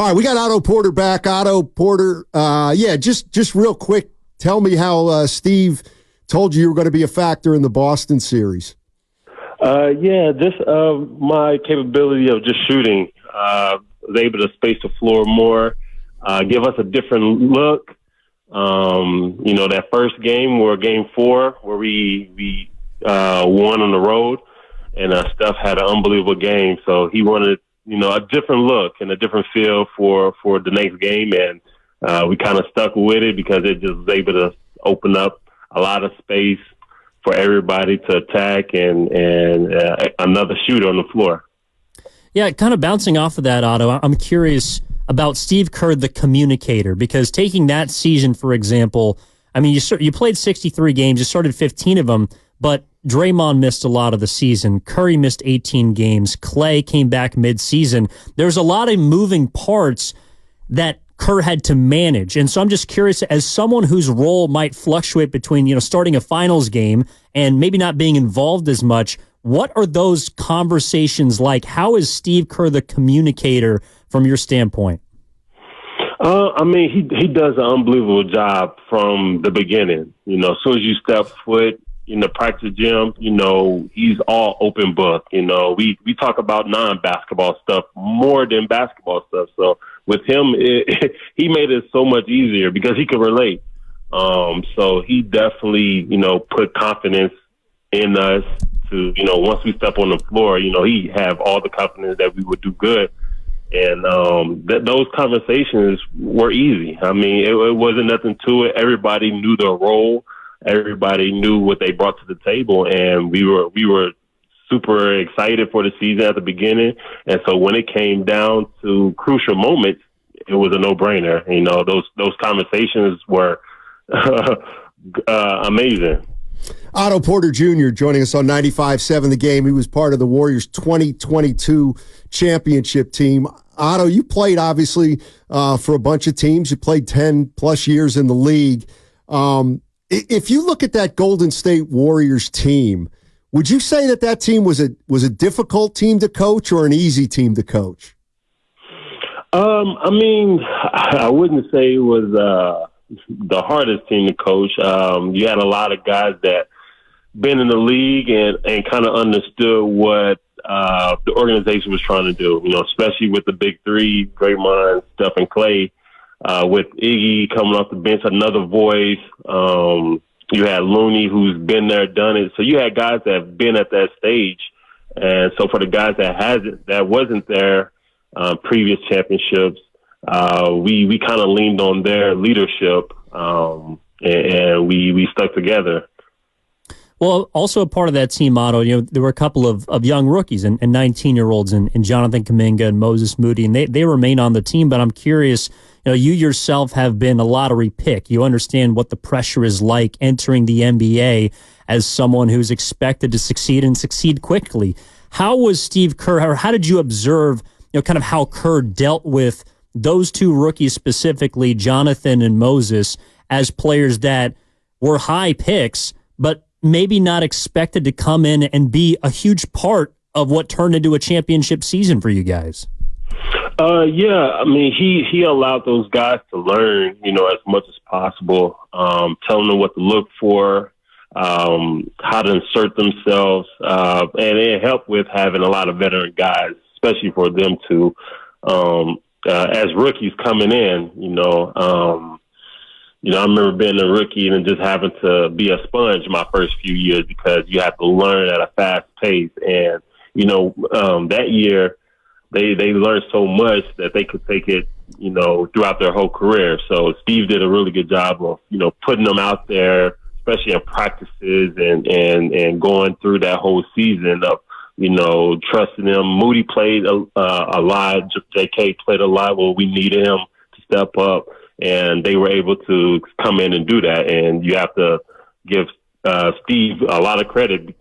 All right, we got Otto Porter back. Otto Porter, just real quick, tell me how Steve told you were going to be a factor in the Boston series. Just my capability of just shooting. Was able to space the floor more, give us a different look. That first game or game 4 where we won on the road, and Steph had an unbelievable game. So he wanted, a different look and a different feel for the next game, and we kind of stuck with it because it just was able to open up a lot of space for everybody to attack and another shooter on the floor. Yeah, kind of bouncing off of that, Otto, I'm curious about Steve Kerr, the communicator, because taking that season, for example, I mean, you played 63 games, you started 15 of them, but Draymond missed a lot of the season. Curry missed 18 games. Clay came back mid-season. There's a lot of moving parts that Kerr had to manage. And so I'm just curious, as someone whose role might fluctuate between, starting a finals game and maybe not being involved as much, what are those conversations like? How is Steve Kerr the communicator from your standpoint? He does an unbelievable job from the beginning. As soon as you step foot in the practice gym, he's all open book. We talk about non-basketball stuff more than basketball stuff. So with him, he made it so much easier because he could relate. So he definitely, put confidence in us to, once we step on the floor, he have all the confidence that we would do good. And those conversations were easy. I mean, it wasn't nothing to it. Everybody knew their role. Everybody knew what they brought to the table, and we were super excited for the season at the beginning. And so when it came down to crucial moments, it was a no-brainer. Those conversations were amazing. Otto Porter Jr. joining us on 95.7 The Game. He was part of the Warriors 2022 championship team. Otto, you played, obviously, for a bunch of teams. You played 10-plus years in the league. If you look at that Golden State Warriors team, would you say that team was a difficult team to coach or an easy team to coach? I wouldn't say it was the hardest team to coach. You had a lot of guys that been in the league and kind of understood what the organization was trying to do, especially with the big three, Draymond, Steph, and Clay. With Iggy coming off the bench, another voice. You had Looney, who's been there, done it. So you had guys that have been at that stage. And so for the guys that wasn't there, previous championships, we kind of leaned on their leadership, and we stuck together. Well, also a part of that team, Otto, there were a couple of young rookies and 19-year-olds and Jonathan Kuminga and Moses Moody, and they remain on the team. But I'm curious, you yourself have been a lottery pick. You understand what the pressure is like entering the NBA as someone who's expected to succeed and succeed quickly. How was Steve Kerr, or how did you observe, kind of how Kerr dealt with those two rookies specifically, Jonathan and Moses, as players that were high picks, but maybe not expected to come in and be a huge part of what turned into a championship season for you guys? He allowed those guys to learn, as much as possible, telling them what to look for, how to insert themselves, and it helped with having a lot of veteran guys, especially for them to, as rookies coming in, I remember being a rookie and just having to be a sponge my first few years because you have to learn at a fast pace. And, that year they learned so much that they could take it, throughout their whole career. So Steve did a really good job of, putting them out there, especially in practices and going through that whole season of, trusting them. Moody played a lot. JK played a lot where we needed him to step up. And they were able to come in and do that. And you have to give Steve a lot of credit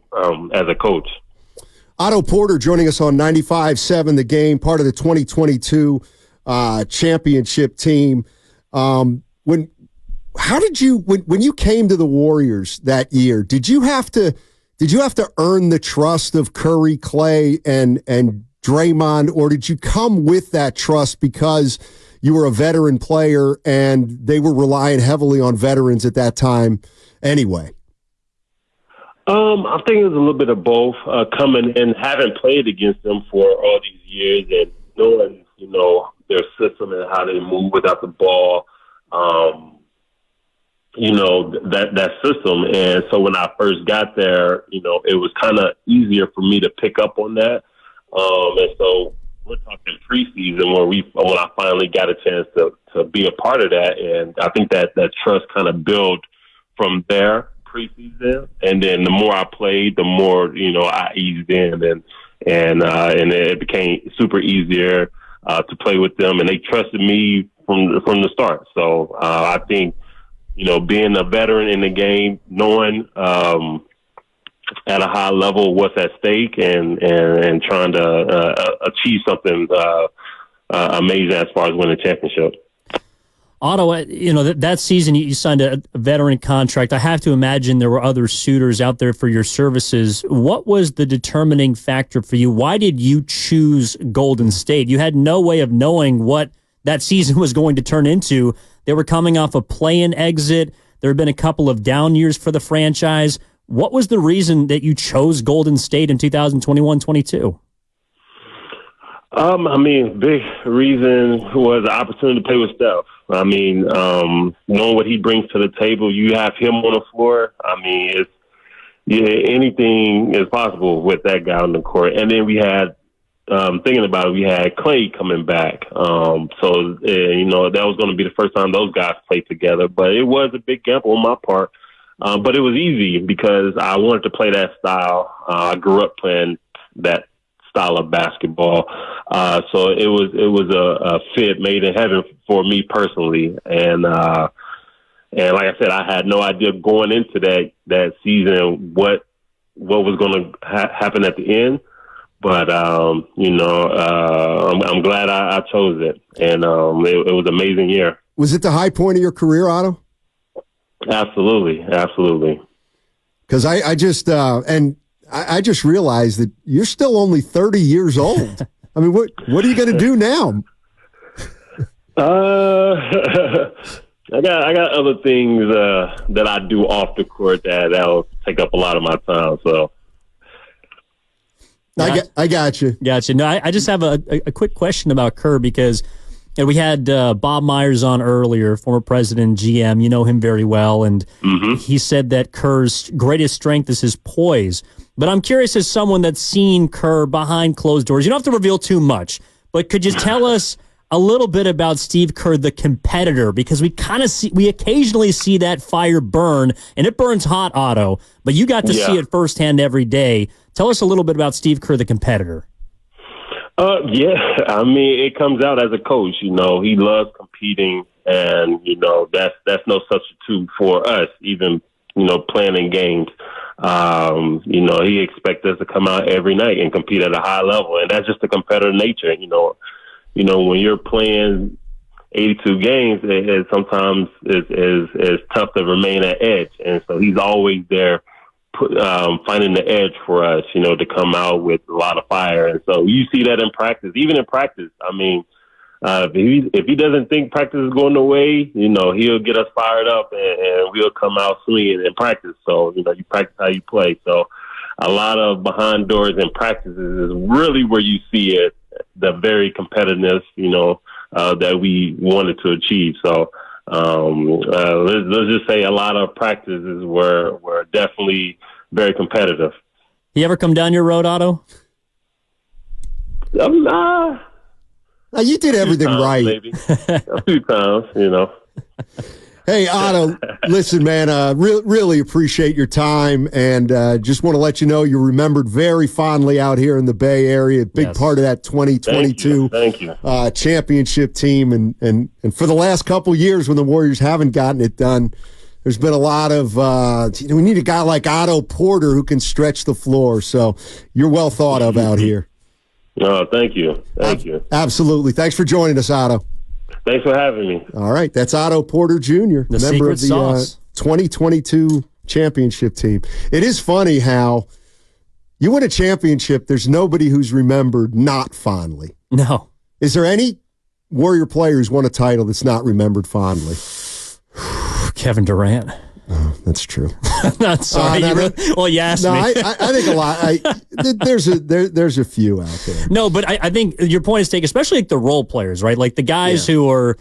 as a coach. Otto Porter joining us on 95.7 The Game, part of the 2022 championship team. When you came to the Warriors that year, did you have to earn the trust of Curry, Clay, and Draymond, or did you come with that trust because you were a veteran player and they were relying heavily on veterans at that time anyway? I think it was a little bit of both. Coming and having played against them for all these years and knowing, their system and how they move without the ball, that system. And so when I first got there, it was kind of easier for me to pick up on that. And so we're talking preseason when I finally got a chance to be a part of that. And I think that trust kind of built from there preseason. And then the more I played, the more, I eased in and it became super easier to play with them. And they trusted me from the start. So I think, being a veteran in the game, knowing at a high level what's at stake and trying to achieve something amazing as far as winning a championship. Otto, that season you signed a veteran contract. I have to imagine there were other suitors out there for your services. What was the determining factor for you? Why did you choose Golden State? You had no way of knowing what that season was going to turn into. They were coming off a play-in exit. There had been a couple of down years for the franchise. What was the reason that you chose Golden State in 2021-22? Big reason was the opportunity to play with Steph. Knowing what he brings to the table, you have him on the floor. Anything is possible with that guy on the court. And then we had, thinking about it, we had Clay coming back. That was going to be the first time those guys played together. But it was a big gamble on my part. But it was easy because I wanted to play that style. I grew up playing that style of basketball. So it was a fit made in heaven for me personally. And like I said, I had no idea going into that season what was going to happen at the end. But, I'm glad I chose it. And it was an amazing year. Was it the high point of your career, Otto? Absolutely. Because I just realized that you're still only 30 years old. What are you going to do now? I got other things that I do off the court that'll take up a lot of my time. So I got you. Gotcha. No, I just have a quick question about Kerr because we had Bob Myers on earlier, former president, GM. You know him very well, and he said that Kerr's greatest strength is his poise. But I'm curious, as someone that's seen Kerr behind closed doors, you don't have to reveal too much, but could you tell us a little bit about Steve Kerr, the competitor? Because we occasionally see that fire burn, and it burns hot, Otto, but you got to see it firsthand every day. Tell us a little bit about Steve Kerr, the competitor. It comes out as a coach. He loves competing, and that's no substitute for us. Even playing in games, he expects us to come out every night and compete at a high level, and that's just the competitive nature. When you're playing 82 games, it sometimes is tough to remain at edge, and so he's always there. Finding the edge for us, to come out with a lot of fire. And so you see that in practice, even in practice. If he doesn't think practice is going the way, he'll get us fired up and we'll come out swinging in practice. So, you practice how you play. So a lot of behind doors in practices is really where you see it, the very competitiveness, that we wanted to achieve. So, let's just say a lot of practices were definitely very competitive. You ever come down your road, Otto? You did everything right. Maybe a few times, Hey, Otto, listen, man, really appreciate your time, and just want to let you know you're remembered very fondly out here in the Bay Area. Big part of that 2022 Thank you. Championship team, and for the last couple years when the Warriors haven't gotten it done, there's been a lot of we need a guy like Otto Porter who can stretch the floor. So you're well thought of out here. Thank you. Thank you. Absolutely. Thanks for joining us, Otto. Thanks for having me. All right. That's Otto Porter Jr., the member of the sauce. 2022 championship team. It is funny how, You win a championship, there's nobody who's remembered not fondly. No. Is there any Warrior player who's won a title that's not remembered fondly? Kevin Durant. Oh, that's true. Not sorry. Well, you asked me. I think a lot. There's a few out there. No, but I think your point is taken, especially like the role players, right? Like the guys who are,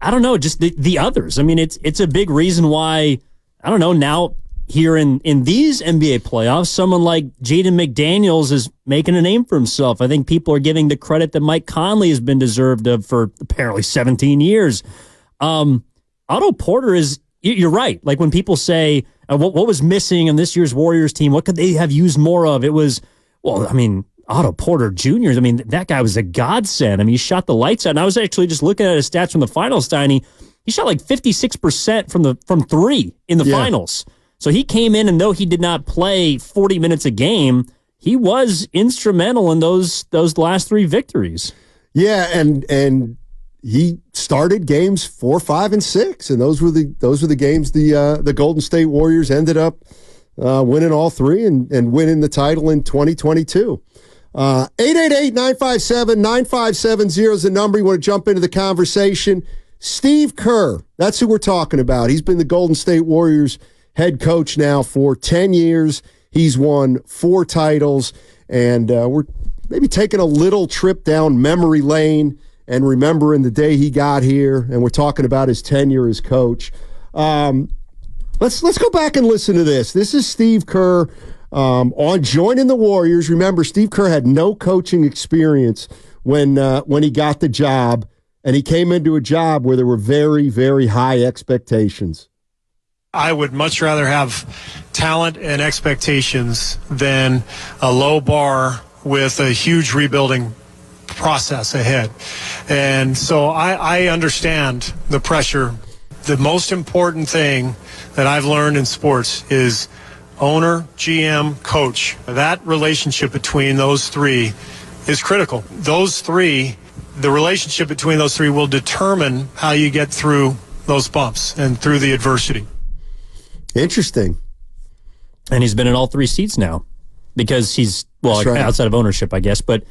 I don't know, just the others. I mean, it's a big reason why, I don't know, now here in these NBA playoffs, someone like Jaden McDaniels is making a name for himself. I think people are giving the credit that Mike Conley has been deserved of for apparently 17 years. Otto Porter is, you're right. Like when people say, what was missing in this year's Warriors team? What could they have used more of? It was, well, I mean, Otto Porter Jr., I mean, that guy was a godsend. I mean, he shot the lights out. And I was actually just looking at his stats from the finals, Steiny. He shot like 56% from three in the finals. So he came in, and though he did not play 40 minutes a game, he was instrumental in those last three victories. Yeah, and he started games 4, 5, and 6, and those were the games the Golden State Warriors ended up winning all three and winning the title in 2022. 888-957-9570 is the number. You want to jump into the conversation. Steve Kerr, that's who we're talking about. He's been the Golden State Warriors head coach now for 10 years. He's won 4 titles, and we're maybe taking a little trip down memory lane and remembering the day he got here, and we're talking about his tenure as coach. Let's go back and listen to this. This is Steve Kerr on joining the Warriors. Remember, Steve Kerr had no coaching experience when he got the job, and he came into a job where there were very, very high expectations. I would much rather have talent and expectations than a low bar with a huge rebuilding process ahead. And so I understand the pressure. The most important thing that I've learned in sports is owner, GM, coach. That relationship between those three is critical. The relationship between those three will determine how you get through those bumps and through the adversity. Interesting. And he's been in all 3 seats now because he's, outside of ownership, I guess. But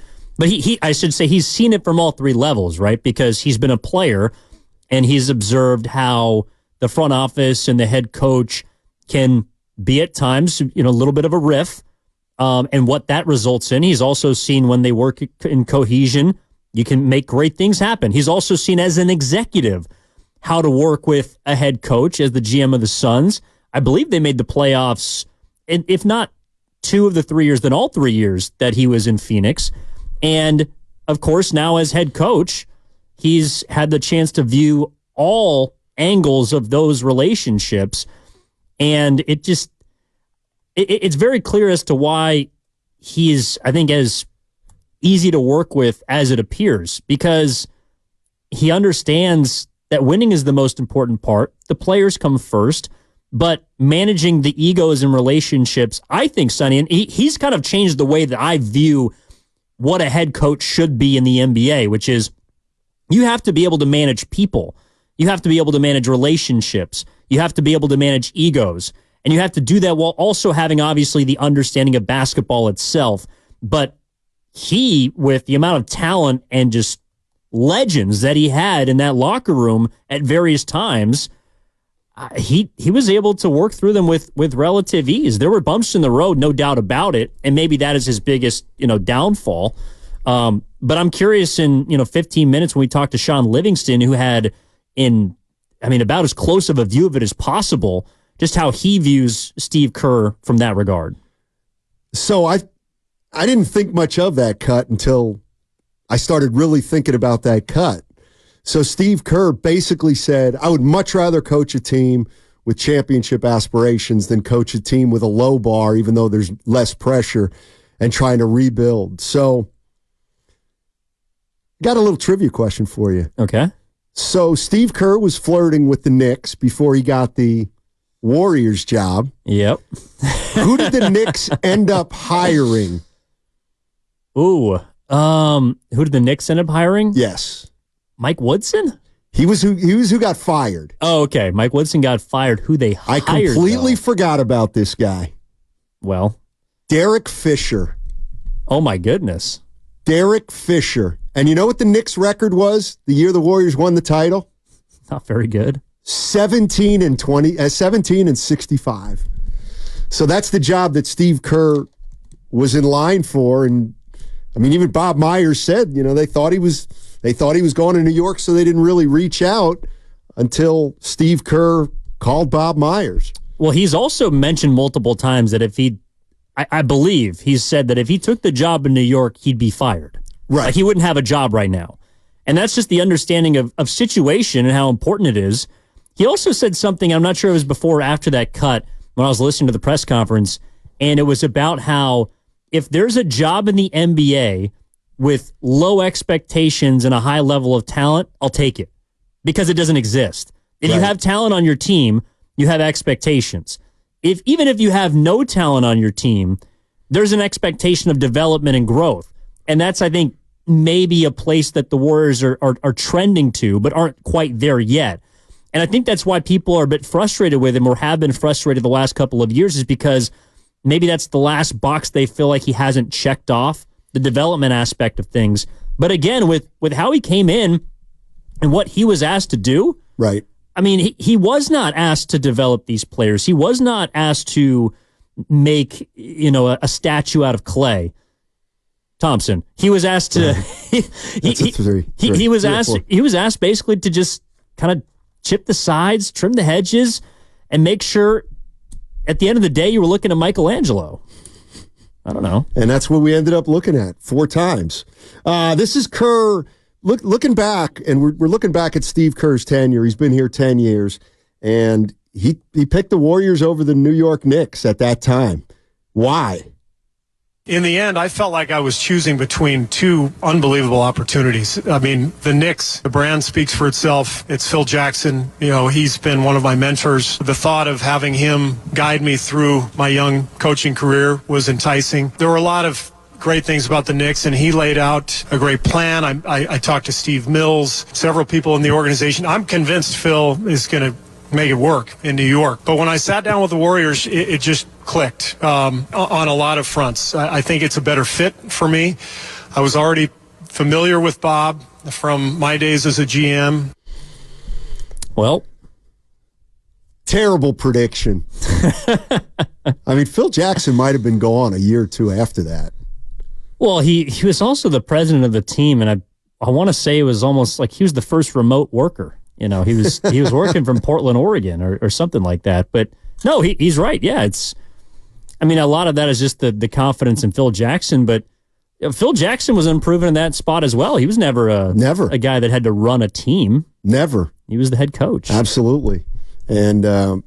he I should say he's seen it from all 3 levels, right? Because he's been a player and he's observed how the front office and the head coach can be at times, a little bit of a riff, and what that results in. He's also seen when they work in cohesion, you can make great things happen. He's also seen as an executive how to work with a head coach as the GM of the Suns. I believe they made the playoffs, and if not 2 of the 3 years, then all 3 years that he was in Phoenix. And, of course, now as head coach, he's had the chance to view all angles of those relationships. And it's very clear as to why he is, I think, as easy to work with as it appears, because he understands that winning is the most important part. The players come first. But managing the egos and relationships, I think, Sonny, and he's kind of changed the way that I view what a head coach should be in the NBA, which is you have to be able to manage people. You have to be able to manage relationships. You have to be able to manage egos. And you have to do that while also having, obviously, the understanding of basketball itself. But he, with the amount of talent and just legends that he had in that locker room at various times, he was able to work through them with relative ease. There were bumps in the road, no doubt about it, and maybe that is his biggest downfall. But I'm curious in 15 minutes when we talked to Sean Livingston, who had about as close of a view of it as possible, just how he views Steve Kerr from that regard. So I didn't think much of that cut until I started really thinking about that cut. So Steve Kerr basically said, I would much rather coach a team with championship aspirations than coach a team with a low bar, even though there's less pressure and trying to rebuild. So got a little trivia question for you. Okay. So Steve Kerr was flirting with the Knicks before he got the Warriors job. Yep. Who did the Knicks end up hiring? Who did the Knicks end up hiring? Yes. Mike Woodson? He was who got fired. Oh, okay. Mike Woodson got fired. Who they hired? I completely forgot about this guy. Well, Derek Fisher. Oh, my goodness. Derek Fisher. And you know what the Knicks record was the year the Warriors won the title? Not very good. 17 and 65. So that's the job that Steve Kerr was in line for. And I mean, even Bob Myers said, they thought he was going to New York, so they didn't really reach out until Steve Kerr called Bob Myers. Well, he's also mentioned multiple times that if I believe he's said that if he took the job in New York, he'd be fired. Right. Like he wouldn't have a job right now. And that's just the understanding of situation and how important it is. He also said something, I'm not sure it was before or after that cut, when I was listening to the press conference, and it was about how if there's a job in the NBA with low expectations and a high level of talent, I'll take it because it doesn't exist. If you have talent on your team, you have expectations. Even if you have no talent on your team, there's an expectation of development and growth. And that's, I think, maybe a place that the Warriors are trending to, but aren't quite there yet. And I think that's why people are a bit frustrated with him or have been frustrated the last couple of years is because maybe that's the last box they feel like he hasn't checked off, the development aspect of things. But again, with how he came in and what he was asked to do, right? I mean, he was not asked to develop these players. He was not asked to make, a statue out of clay. Thompson. He was asked to. He was asked basically to just kind of chip the sides, trim the hedges, and make sure at the end of the day you were looking at Michelangelo. I don't know. And that's what we ended up looking at 4 times. This is Kerr looking back, and we're looking back at Steve Kerr's tenure. He's been here 10 years, and he picked the Warriors over the New York Knicks at that time. Why? In the end, I felt like I was choosing between 2 unbelievable opportunities. I mean, the Knicks, the brand speaks for itself. It's Phil Jackson. He's been one of my mentors. The thought of having him guide me through my young coaching career was enticing. There were a lot of great things about the Knicks, and he laid out a great plan. I talked to Steve Mills, several people in the organization. I'm convinced Phil is going to make it work in New York. But when I sat down with the Warriors, it just clicked on a lot of fronts. I think it's a better fit for me. I was already familiar with Bob from my days as a GM. Well, terrible prediction. I mean, Phil Jackson might have been gone a year or 2 after that. Well, he was also the president of the team, and I want to say it was almost like he was the first remote worker. He was working from Portland, Oregon, or something like that. But no, he's right. Yeah, a lot of that is just the confidence in Phil Jackson. But Phil Jackson was unproven in that spot as well. He was never a guy that had to run a team. Never. He was the head coach. Absolutely. And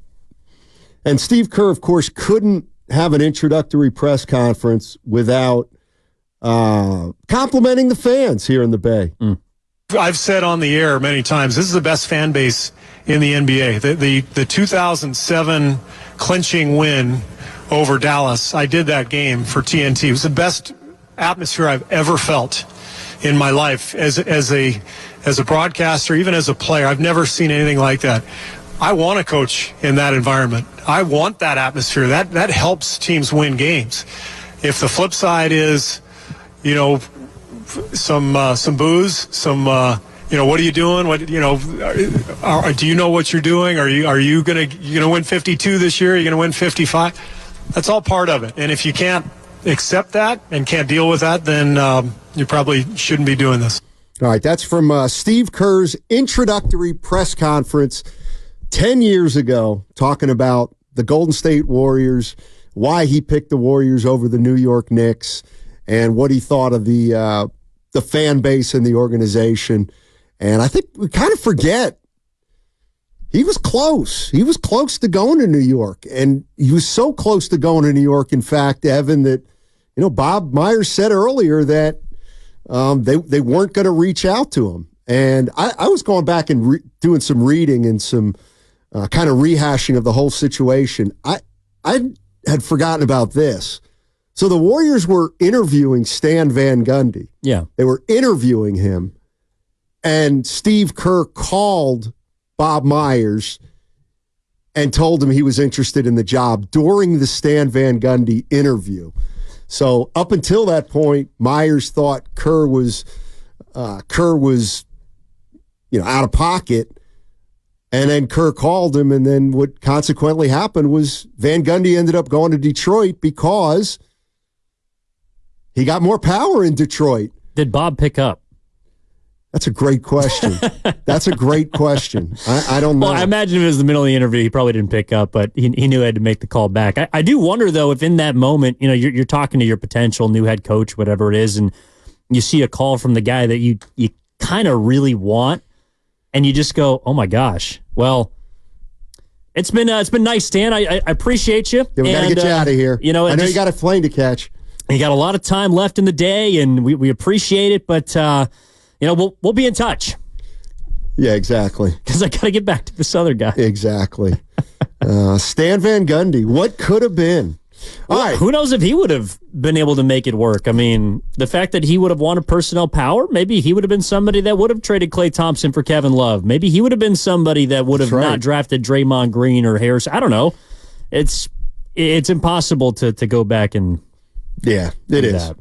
Steve Kerr, of course, couldn't have an introductory press conference without complimenting the fans here in the Bay. I've said on the air many times, this is the best fan base in the NBA. The 2007 clinching win over Dallas, I did that game for TNT. It was the best atmosphere I've ever felt in my life as a broadcaster, even as a player. I've never seen anything like that. I want to coach in that environment. I want that atmosphere. That helps teams win games. If the flip side is, some booze, what are you doing? Do you know what you're doing? Are you gonna win 52 this year? Are you gonna win 55? That's all part of it. And if you can't accept that and can't deal with that, then you probably shouldn't be doing this. All right, that's from Steve Kerr's introductory press conference 10 years ago, talking about the Golden State Warriors, why he picked the Warriors over the New York Knicks, and what he thought of the fan base and the organization. And I think we kind of forget he was close. He was close to going to New York. And he was so close to going to New York, in fact, Evan, that, Bob Myers said earlier that they weren't going to reach out to him. And I was going back and doing some reading and some kind of rehashing of the whole situation. I had forgotten about this. So the Warriors were interviewing Stan Van Gundy. Yeah. They were interviewing him, and Steve Kerr called Bob Myers and told him he was interested in the job during the Stan Van Gundy interview. So up until that point, Myers thought Kerr was out of pocket. And then Kerr called him, and then what consequently happened was Van Gundy ended up going to Detroit because he got more power in Detroit. Did Bob pick up? That's a great question. That's a great question. I don't know. Well, I imagine if it was the middle of the interview, he probably didn't pick up, but he knew he had to make the call back. I do wonder, though, if in that moment, you're talking to your potential new head coach, whatever it is, and you see a call from the guy that you kind of really want, and you just go, "Oh my gosh!" Well, it's been nice, Stan. I appreciate you. Yeah, we got to get you out of here. I know you got a plane to catch. You got a lot of time left in the day, and we appreciate it. But we'll be in touch. Yeah, exactly. Because I got to get back to this other guy. Exactly. Stan Van Gundy. What could have been? All right. Who knows if he would have been able to make it work? I mean, the fact that he would have wanted personnel power, maybe he would have been somebody that would have traded Klay Thompson for Kevin Love. Maybe he would have been somebody that would have not drafted Draymond Green or Harris. I don't know. It's impossible to go back and it is. That.